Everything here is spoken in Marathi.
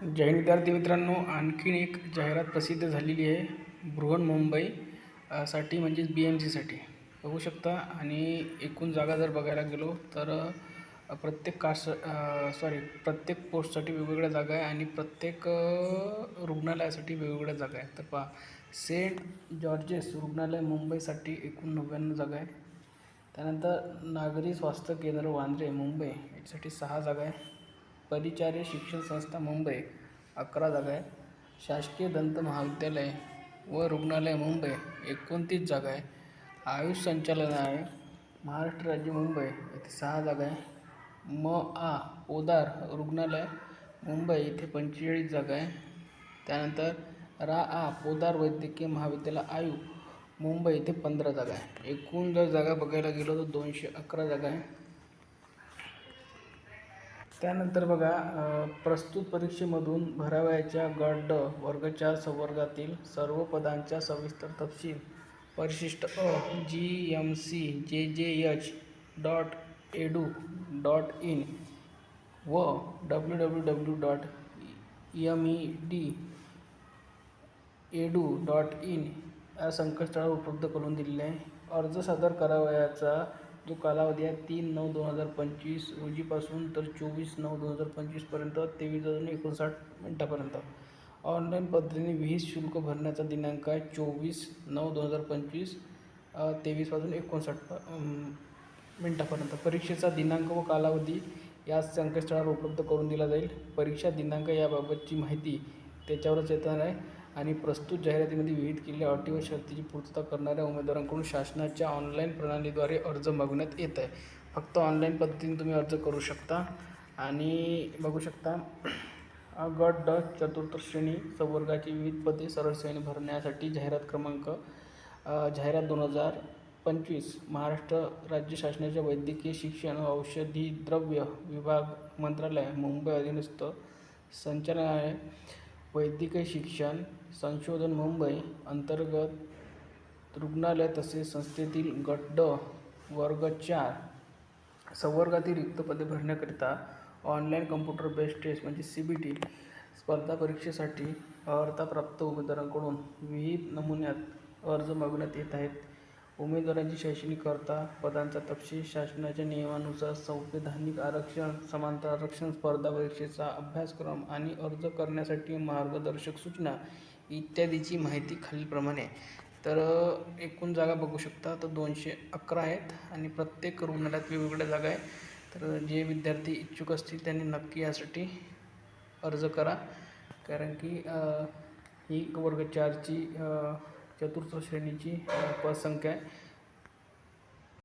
जय हिंद विद्यार्थी मित्रांनो, आणखीन एक जाहिरात प्रसिद्ध झालेली आहे बृहन्मुंबई साठी म्हणजेच BMCसाठी बघू शकता. आणि एकूण जागा जर बघायला गेलो तर प्रत्येक पोस्टसाठी वेगवेगळ्या जागा आहे आणि प्रत्येक रुग्णालयासाठी वेगवेगळ्या जागा आहेत. तर पहा, सेंट जॉर्जेस रुग्णालय मुंबईसाठी एकूण 99 जागा आहे. त्यानंतर नागरी स्वास्थ्य केंद्र वांद्रे मुंबई याच्यासाठी 6 जागा आहे. परिचार्य शिक्षण संस्था मुंबई 11 जागा आहे. शासकीय दंत महाविद्यालय व रुग्णालय मुंबई 29 जागा आहे. आयुष संचालनालय महाराष्ट्र राज्य मुंबई येथे 6 जागा आहे. पोदार रुग्णालय मुंबई येथे 45 जागा आहे. त्यानंतर पोदार वैद्यकीय महाविद्यालय आयु मुंबई येथे 15 जागा आहे. एकूण जर जागा बघायला गेलो तर 211 जागा आहे. त्यानंतर बघा, प्रस्तुत परीक्षेमधून भरावयाच्या गट ड वर्ग 4 संवर्गातील सर्व पदांच्या सविस्तर तपशील परिशिष्ट GMC.JJH.edu.in व www.med.edu.in या संकेतस्थळावर उपलब्ध करून दिलेले आहे. अर्ज सादर करावयाचा जो कालावधी आहे 3/9/2025 रोजीपासून तर 24/9/2025 पर्यंत 23:59 ऑनलाईन पद्धतीने विहित शुल्क भरण्याचा दिनांक आहे 24/9/2025 23:59 परीक्षेचा दिनांक व कालावधी या संकेतस्थळावर उपलब्ध करून दिला जाईल. परीक्षा दिनांक याबाबतची माहिती त्याच्यावरच येणार आहे. आणि प्रस्तुत जाहिरातीमध्ये विहित केलेल्या अटी व शर्तीची पूर्तता करणाऱ्या उमेदवारांकडून शासनाच्या ऑनलाईन प्रणालीद्वारे अर्ज मागवण्यात येत आहे. फक्त ऑनलाईन पद्धतीने तुम्ही अर्ज करू शकता. आणि बघू शकता, गट ड चतुर्थ श्रेणी संवर्गाची विविध पदे सरळ सेवेने भरण्यासाठी जाहिरात 2025 महाराष्ट्र राज्य शासनाच्या वैद्यकीय शिक्षण व औषधी द्रव्य विभाग मंत्रालय मुंबई अधीनस्थ संचालनालय वैद्यकीय शिक्षण संशोधन मुंबई अंतर्गत रुग्णालय तसेच संस्थेतील गट ड वर्ग 4 संवर्गातील रिक्त पदे भरण्याकरिता ऑनलाईन कम्प्युटर बेस्ड टेस्ट म्हणजे CBT स्पर्धा परीक्षेसाठी अर्हता प्राप्त उमेदवारांकडून विहित नमुन्यात अर्ज मागवण्यात येत आहेत. उमेदवारांची शैक्षणिक अर्हता, पदांचा तपशील, शासनाच्या नियमानुसार संवैधानिक आरक्षण, समांतर आरक्षण, स्पर्धा परीक्षेचा अभ्यासक्रम आणि अर्ज करण्यासाठी मार्गदर्शक सूचना इत्यादीची माहिती खालीलप्रमाणे आहे. तर एकूण जागा बघू शकता तर 211 आहेत आणि प्रत्येक रुग्णालयात वेगवेगळ्या जागा आहे. तर जे विद्यार्थी इच्छुक असतील त्यांनी नक्की यासाठी अर्ज करा, कारण की ही वर्ग 4ची चतुर्थ श्रेणीची पदसंख्या आहे.